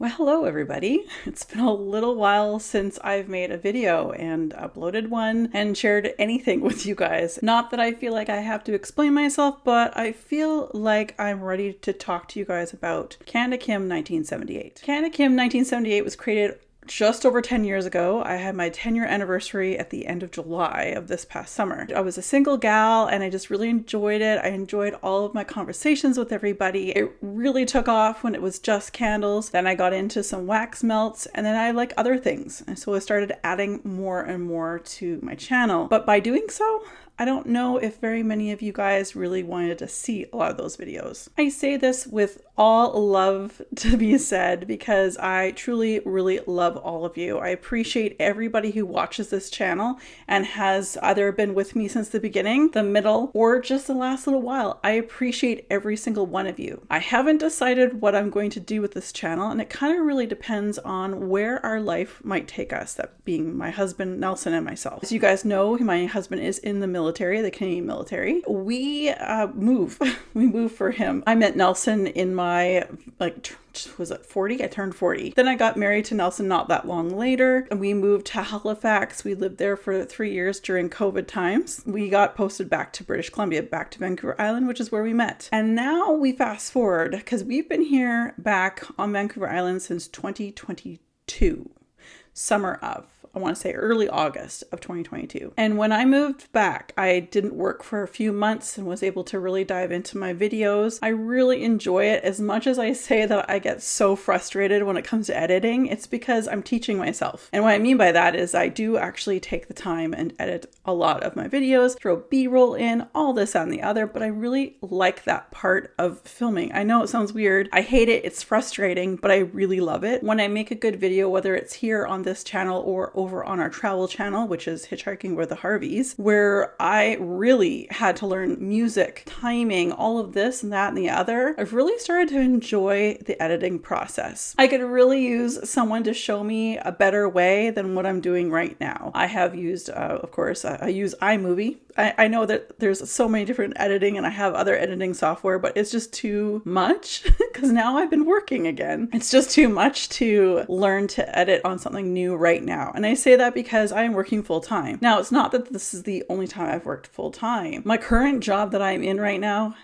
Well, hello everybody. It's been a little while since I've made a video and uploaded one and shared anything with you guys. Not that I feel like I have to explain myself, but I feel like I'm ready to talk to you guys about Canada Kim 1978. Canada Kim 1978 was created just over 10 years ago. I had my 10-year anniversary at the end of July of this past summer. I was a single gal and I just really enjoyed it. I enjoyed all of my conversations with everybody. It really took off when it was just candles. Then I got into some wax melts and then I like other things. And so I started adding more and more to my channel. But by doing so, I don't know if very many of you guys really wanted to see a lot of those videos. I say this with all love to be said because I truly, really love all of you. I appreciate everybody who watches this channel and has either been with me since the beginning, the middle, or just the last little while. I appreciate every single one of you. I haven't decided what I'm going to do with this channel, and it kind of really depends on where our life might take us, that being my husband, Nelson, and myself. As you guys know, my husband is in the military, the Canadian military. We move. We move for him. I met Nelson in my, was it 40? I turned 40. Then I got married to Nelson not that long later, and we moved to Halifax. We lived there for 3 years during COVID times. We got posted back to British Columbia, back to Vancouver Island, which is where we met. And now we fast forward because we've been here back on Vancouver Island since 2022, summer of. I want to say early August of 2022. And when I moved back, I didn't work for a few months and was able to really dive into my videos. I really enjoy it. As much as I say that I get so frustrated when it comes to editing, it's because I'm teaching myself. And what I mean by that is I do actually take the time and edit a lot of my videos, throw B-roll in, all this and the other, but I really like that part of filming. I know it sounds weird. I hate it. It's frustrating, but I really love it. When I make a good video, whether it's here on this channel or over on our travel channel, which is Hitchhiking with the Harveys, where I really had to learn music, timing, all of this and that and the other, I've really started to enjoy the editing process. I could really use someone to show me a better way than what I'm doing right now. I have used, of course, I use iMovie. I know that there's so many different editing and I have other editing software, but it's just too much because now I've been working again. It's just too much to learn to edit on something new right now. And I say that because I am working full time. Now, it's not that this is the only time I've worked full time. My current job that I'm in right now,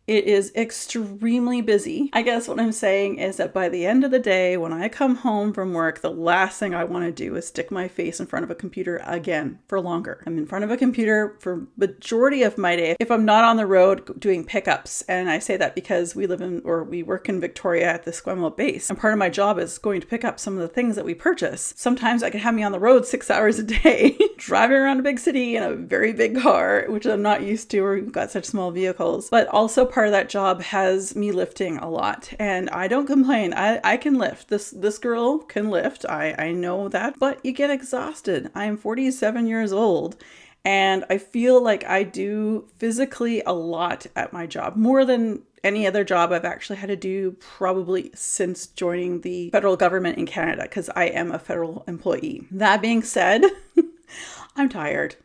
it is extremely busy. I guess what I'm saying is that by the end of the day, when I come home from work, the last thing I want to do is stick my face in front of a computer again for longer. I'm in front of a computer for majority of my day if I'm not on the road doing pickups. And I say that because we work in Victoria at the Esquimalt base. And part of my job is going to pick up some of the things that we purchase. Sometimes I can have me on the road 6 hours a day, driving around a big city in a very big car, which I'm not used to, or we've got such small vehicles. But also part of that job has me lifting a lot, and I don't complain. I can lift. This girl can lift. I know that, but you get exhausted. I am 47 years old, and I feel like I do physically a lot at my job, more than any other job I've actually had to do probably since joining the federal government in Canada, because I am a federal employee. That being said, I'm tired.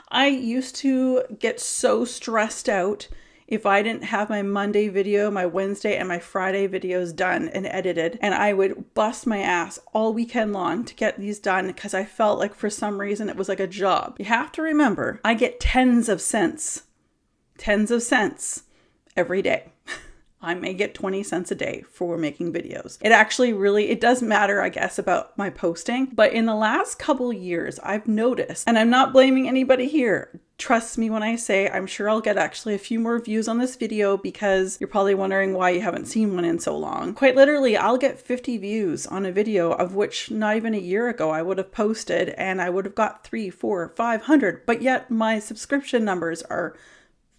I used to get so stressed out if I didn't have my Monday video, my Wednesday, and my Friday videos done and edited, and I would bust my ass all weekend long to get these done because I felt like for some reason it was like a job. You have to remember, I get tens of cents every day. I may get 20 cents a day for making videos. It does matter, I guess, about my posting. But in the last couple years, I've noticed, and I'm not blaming anybody here. Trust me when I say I'm sure I'll get actually a few more views on this video because you're probably wondering why you haven't seen one in so long. Quite literally, I'll get 50 views on a video of which not even a year ago I would have posted, and I would have got 300, 400, 500, but yet my subscription numbers are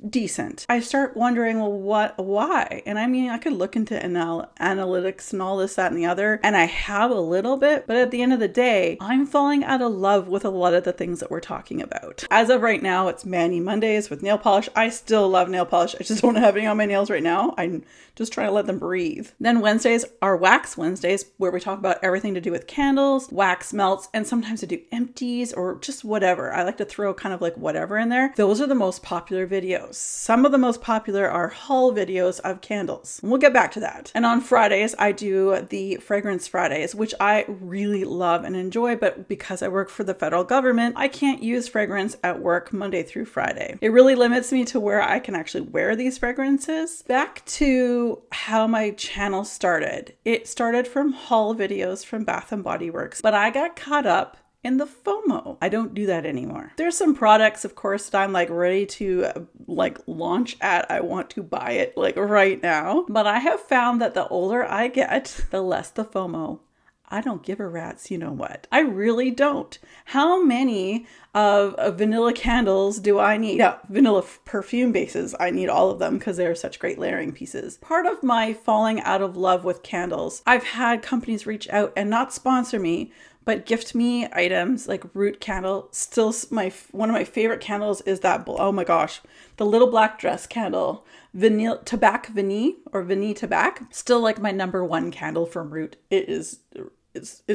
decent. I start wondering, well, why? And I mean, I could look into analytics and all this, that, and the other, and I have a little bit, but at the end of the day, I'm falling out of love with a lot of the things that we're talking about. As of right now, it's Mani Mondays with nail polish. I still love nail polish. I just don't have any on my nails right now. I'm just trying to let them breathe. Then Wednesdays are Wax Wednesdays, where we talk about everything to do with candles, wax melts, and sometimes I do empties or just whatever. I like to throw kind of like whatever in there. Those are the most popular videos. some of the most popular are haul videos of candles. We'll get back to that. And on Fridays, I do the Fragrance Fridays, which I really love and enjoy, but because I work for the federal government, I can't use fragrance at work Monday through Friday. It really limits me to where I can actually wear these fragrances. Back to how my channel started. It started from haul videos from Bath & Body Works, but I got caught up in the FOMO. I don't do that anymore. There's some products, of course, that I'm like ready to launch at. I want to buy it like right now. But I have found that the older I get, the less the FOMO. I don't give a rat's you know what. I really don't. How many of vanilla candles do I need? Yeah, vanilla perfume bases. I need all of them because they're such great layering pieces. Part of my falling out of love with candles, I've had companies reach out and not sponsor me, but gift me items like root candle. Still one of my favorite candles is that, oh my gosh, the little black dress candle. Vanille Tabac Vanille or Vanille Tabac. Still like my number one candle from Root. It's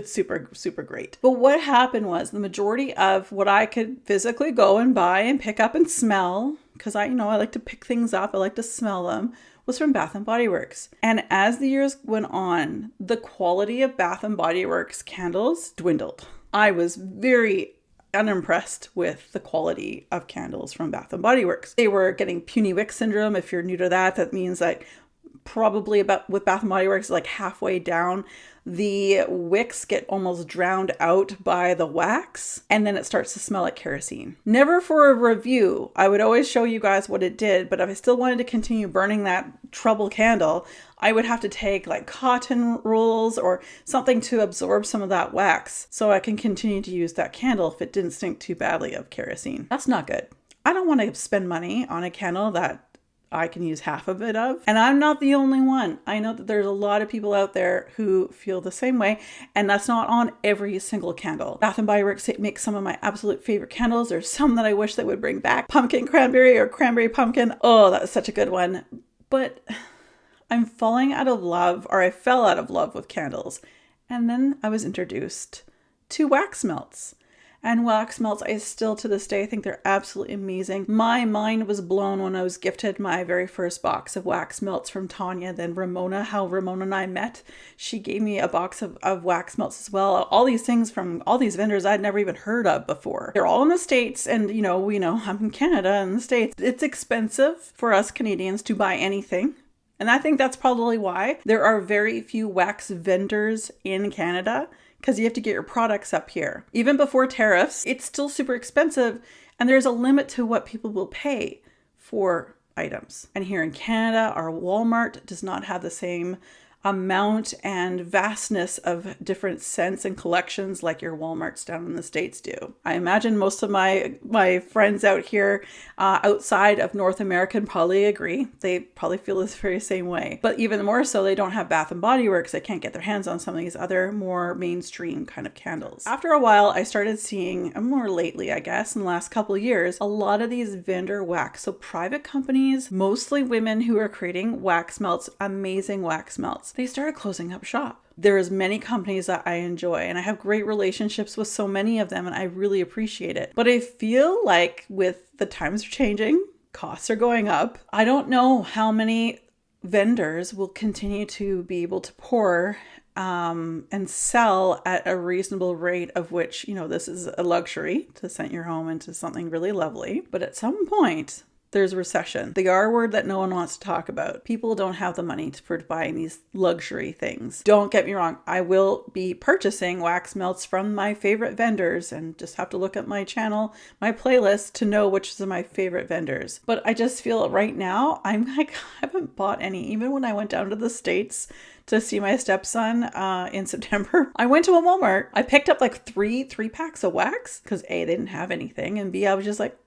super, super great. But what happened was the majority of what I could physically go and buy and pick up and smell, because I like to pick things up, I like to smell them, was from Bath & Body Works. And as the years went on, the quality of Bath & Body Works candles dwindled. I was very unimpressed with the quality of candles from Bath & Body Works. They were getting puny wick syndrome. If you're new to that, that means that probably about with Bath & Body Works, like halfway down, the wicks get almost drowned out by the wax, and then it starts to smell like kerosene. Never for a review. I would always show you guys what it did, but if I still wanted to continue burning that trouble candle, I would have to take like cotton rolls or something to absorb some of that wax so I can continue to use that candle if it didn't stink too badly of kerosene. That's not good. I don't want to spend money on a candle that I can use half of it of. And I'm not the only one. I know that there's a lot of people out there who feel the same way, and that's not on every single candle. Bath & Body Works makes some of my absolute favorite candles. There's some that I wish they would bring back. Pumpkin cranberry or cranberry pumpkin. Oh, that was such a good one. But I'm falling out of love, or I fell out of love with candles. And then I was introduced to wax melts. And wax melts, I still to this day think they're absolutely amazing. My mind was blown when I was gifted my very first box of wax melts from Tanya. Then Ramona, how Ramona and I met, she gave me a box of wax melts as well. All these things from all these vendors I'd never even heard of before. They're all in the States, and we know I'm in Canada and the States. It's expensive for us Canadians to buy anything. And I think that's probably why there are very few wax vendors in Canada, because you have to get your products up here. Even before tariffs, it's still super expensive, and there's a limit to what people will pay for items. And here in Canada, our Walmart does not have the same amount and vastness of different scents and collections like your Walmarts down in the States do. I imagine most of my friends out here outside of North America probably agree. They probably feel this very same way. But even more so, they don't have Bath & Body Works. They can't get their hands on some of these other more mainstream kind of candles. After a while, I started seeing, more lately, I guess, in the last couple of years, a lot of these vendor wax. So private companies, mostly women who are creating wax melts, amazing wax melts. They started closing up shop. There's many companies that I enjoy, and I have great relationships with so many of them, and I really appreciate it. But I feel like with the times are changing, costs are going up. I don't know how many vendors will continue to be able to pour and sell at a reasonable rate, of which, this is a luxury to scent your home into something really lovely. But at some point, there's recession. The R word that no one wants to talk about. People don't have the money for buying these luxury things. Don't get me wrong. I will be purchasing wax melts from my favorite vendors, and just have to look at my channel, my playlist, to know which are my favorite vendors. But I just feel right now, I'm like, I haven't bought any. Even when I went down to the States to see my stepson in September, I went to a Walmart. I picked up like three packs of wax because A, they didn't have anything, and B, I was just like,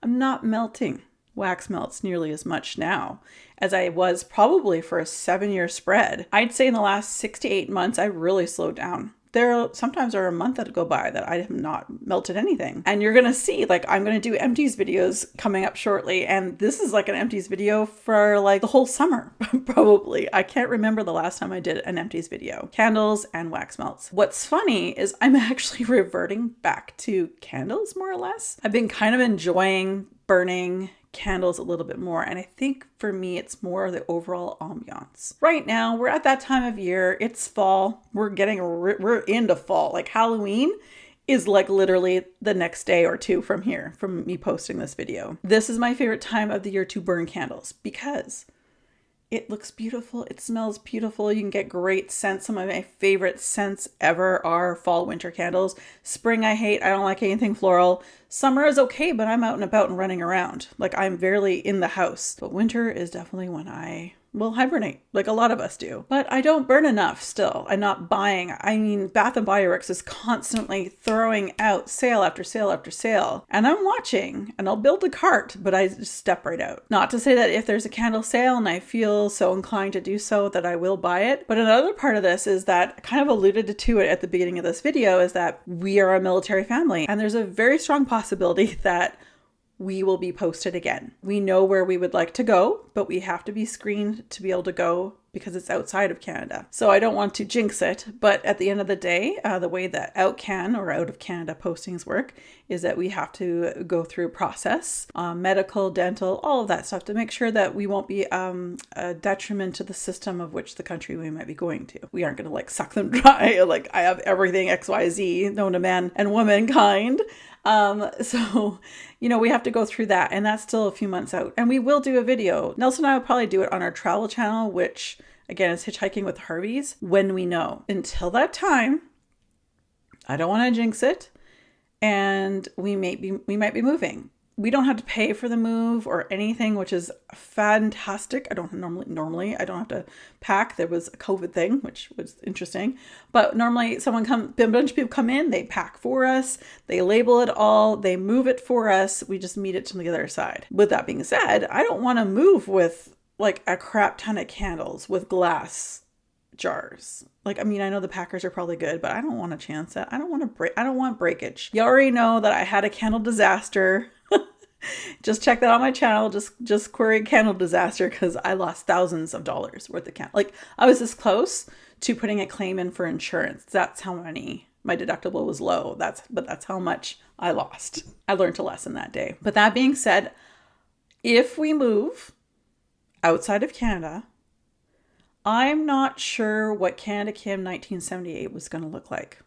I'm not melting wax melts nearly as much now as I was probably for a 7-year spread. I'd say in the last 6 to 8 months, I really slowed down. There sometimes are a month that go by that I have not melted anything. And you're going to see, I'm going to do empties videos coming up shortly. And this is like an empties video for the whole summer, probably. I can't remember the last time I did an empties video. Candles and wax melts. What's funny is I'm actually reverting back to candles more or less. I've been kind of enjoying burning candles a little bit more. And I think for me, it's more the overall ambiance. Right now, we're at that time of year. It's fall. We're into fall. Like Halloween is like literally the next day or two from here, from me posting this video. This is my favorite time of the year to burn candles because it looks beautiful. It smells beautiful. You can get great scents. Some of my favorite scents ever are fall, winter candles. Spring, I hate. I don't like anything floral. Summer is okay, but I'm out and about and running around. Like I'm barely in the house. But winter is definitely when I will hibernate, like a lot of us do. But I don't burn enough still. I'm not buying. I mean, Bath & Body Works is constantly throwing out sale after sale after sale. And I'm watching and I'll build a cart, but I just step right out. Not to say that if there's a candle sale and I feel so inclined to do so that I will buy it. But another part of this is that I kind of alluded to it at the beginning of this video is that we are a military family and there's a very strong possibility that we will be posted again. We know where we would like to go, but we have to be screened to be able to go because it's outside of Canada. So I don't want to jinx it, but at the end of the day, the way that out of Canada postings work is that we have to go through a process, medical, dental, all of that stuff to make sure that we won't be a detriment to the system of which the country we might be going to. We aren't going to like suck them dry. Like I have everything XYZ known to man and womankind. So, we have to go through that and that's still a few months out and we will do a video. Nelson and I will probably do it on our travel channel, which again is Hitchhiking with Harveys when we know. Until that time, I don't want to jinx it and we might be moving. We don't have to pay for the move or anything, which is fantastic. I don't normally I don't have to pack. There was a COVID thing, which was interesting. But normally a bunch of people come in, they pack for us, they label it all, they move it for us. We just meet it to the other side. With that being said, I don't want to move with like a crap ton of candles with glass jars. Like, I mean, I know the packers are probably good, but I don't want to chance it. I don't want breakage. You already know that I had a candle disaster. Just check that on my channel. Just query candle disaster because I lost thousands of dollars worth of candle. Like I was this close to putting a claim in for insurance. That's how many my deductible was low. That's how much I lost. I learned a lesson that day. But that being said, if we move outside of Canada, I'm not sure what Canada Kim 1978 was going to look like,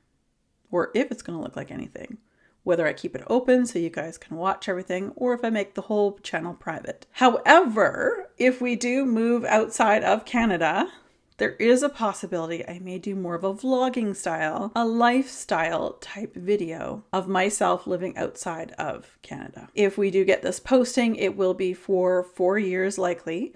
or if it's going to look like anything. Whether I keep it open so you guys can watch everything or if I make the whole channel private. However, if we do move outside of Canada, there is a possibility I may do more of a vlogging style, a lifestyle type video of myself living outside of Canada. If we do get this posting, it will be for 4 years likely.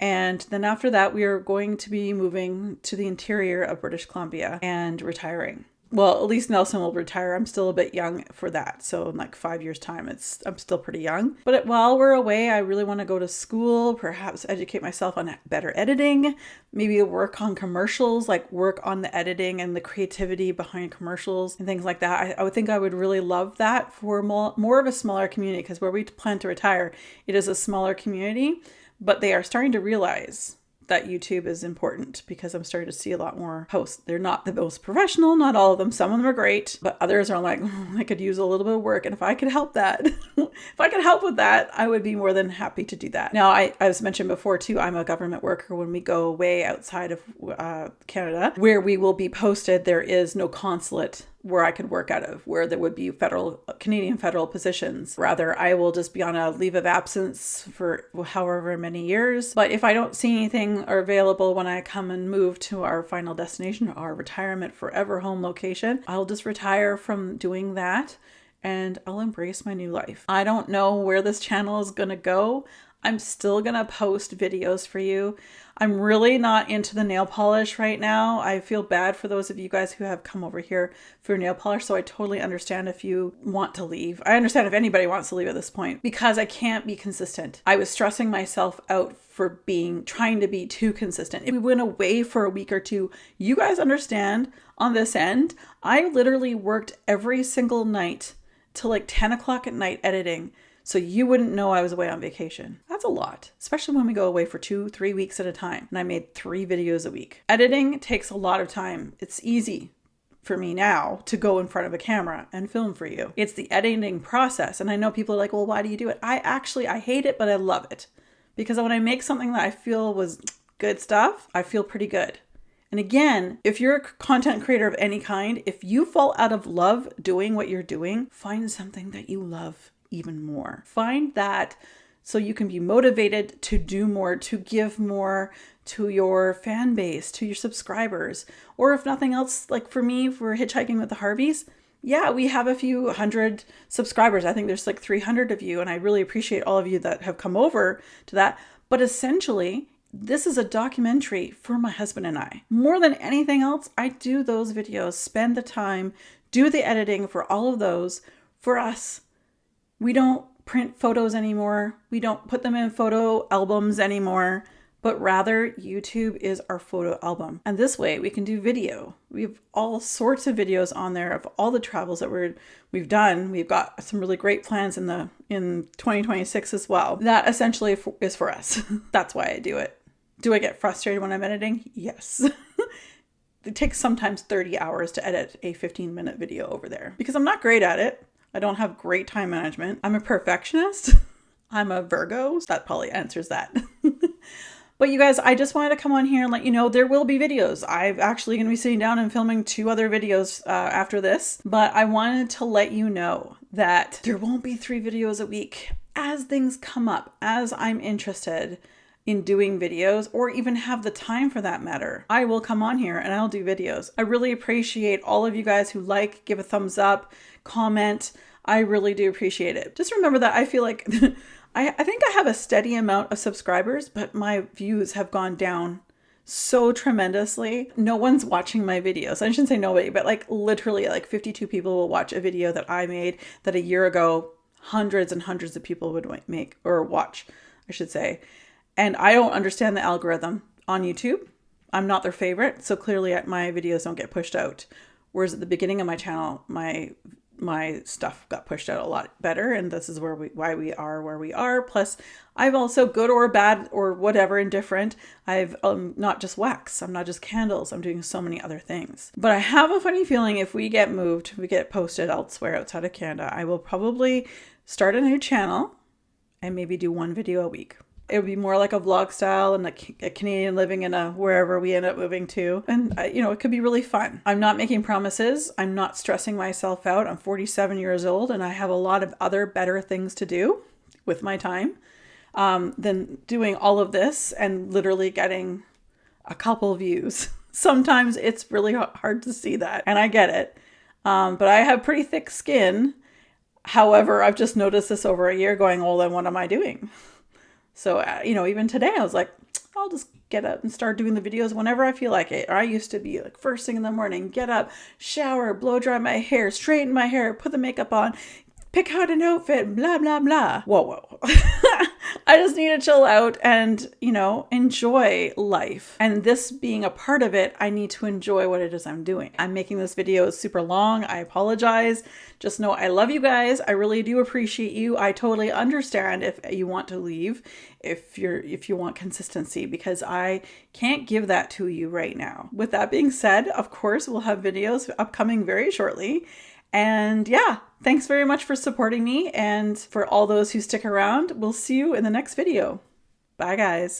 And then after that, we are going to be moving to the interior of British Columbia and retiring. Well, at least Nelson will retire. I'm still a bit young for that. So in like 5 years time, I'm still pretty young. But while we're away, I really want to go to school, perhaps educate myself on better editing, maybe work on commercials, like work on the editing and the creativity behind commercials and things like that. I would think I would really love that for more of a smaller community because where we plan to retire, it is a smaller community, but they are starting to realize that YouTube is important because I'm starting to see a lot more posts. They're not the most professional, not all of them. Some of them are great, but others are like, I could use a little bit of work. And if I could help that, if I could help with that, I would be more than happy to do that. Now, I was mentioned before too, I'm a government worker. When we go away outside of Canada, where we will be posted, there is no consulate where I could work out of, where there would be Canadian federal positions. Rather, I will just be on a leave of absence for however many years. But if I don't see anything available when I come and move to our final destination, our retirement forever home location, I'll just retire from doing that and I'll embrace my new life. I don't know where this channel is going to go. I'm still going to post videos for you. I'm really not into the nail polish right now. I feel bad for those of you guys who have come over here for nail polish. So I totally understand if you want to leave. I understand if anybody wants to leave at this point because I can't be consistent. I was stressing myself out for trying to be too consistent. If we went away for a week or two, you guys understand on this end, I literally worked every single night till like 10 o'clock at night editing. So you wouldn't know I was away on vacation. That's a lot, especially when we go away for 2-3 weeks at a time. And I made 3 videos a week. Editing takes a lot of time. It's easy. for me now to go in front of a camera and film for you. It's the editing process. And I know people are like, well, why do you do it? I hate it, but I love it. Because when I make something that I feel was good stuff, I feel pretty good. And again, if you're a content creator of any kind, if you fall out of love doing what you're doing, find something that you love even more. Find that so you can be motivated to do more, to give more to your fan base, to your subscribers. Or if nothing else, like for me, for Hitchhiking with the Harveys, yeah, we have a few hundred subscribers. I think there's like 300 of you, and I really appreciate all of you that have come over to that. But essentially, this is a documentary for my husband and I. More than anything else, I do those videos, spend the time, do the editing for all of those for us. We don't print photos anymore. We don't put them in photo albums anymore, but rather YouTube is our photo album. And this way we can do video. We have all sorts of videos on there of all the travels that we've done. We've got some really great plans in 2026 as well. That essentially is for us. That's why I do it. Do I get frustrated when I'm editing? Yes. It takes sometimes 30 hours to edit a 15-minute video over there because I'm not great at it. I don't have great time management. I'm a perfectionist. I'm a Virgo. That probably answers that. But you guys, I just wanted to come on here and let you know there will be videos. I'm actually going to be sitting down and filming 2 other videos after this. But I wanted to let you know that there won't be 3 videos a week. As things come up, as I'm interested in doing videos, or even have the time for that matter, I will come on here and I'll do videos. I really appreciate all of you guys who give a thumbs up, comment. I really do appreciate it. Just remember that I feel like I think I have a steady amount of subscribers, but my views have gone down so tremendously. No one's watching my videos. I shouldn't say nobody, but like literally like 52 people will watch a video that I made that a year ago hundreds and hundreds of people would make or watch, I should say. And I don't understand the algorithm on YouTube. I'm not their favorite, so clearly my videos don't get pushed out. Whereas at the beginning of my channel, my stuff got pushed out a lot better, and this is why we are where we are. Plus, I've also, good or bad or whatever, indifferent, I've not just wax, I'm not just candles, I'm doing so many other things. But I have a funny feeling if we get moved, we get posted elsewhere outside of Canada, I will probably start a new channel and maybe do 1 video a week. It would be more like a vlog style and a Canadian living in wherever we end up moving to. And, it could be really fun. I'm not making promises. I'm not stressing myself out. I'm 47 years old and I have a lot of other better things to do with my time than doing all of this and literally getting a couple views. Sometimes it's really hard to see that, and I get it. But I have pretty thick skin. However, I've just noticed this over a year going, well, then what am I doing? So, even today I was like, I'll just get up and start doing the videos whenever I feel like it. Or I used to be like first thing in the morning, get up, shower, blow dry my hair, straighten my hair, put the makeup on, pick out an outfit, blah, blah, blah. Whoa. I just need to chill out and, enjoy life. And this being a part of it, I need to enjoy what it is I'm doing. I'm making this video super long. I apologize. Just know I love you guys. I really do appreciate you. I totally understand if you want to leave, if you want consistency, because I can't give that to you right now. With that being said, of course, we'll have videos upcoming very shortly. And yeah, thanks very much for supporting me, and for all those who stick around, we'll see you in the next video. Bye guys.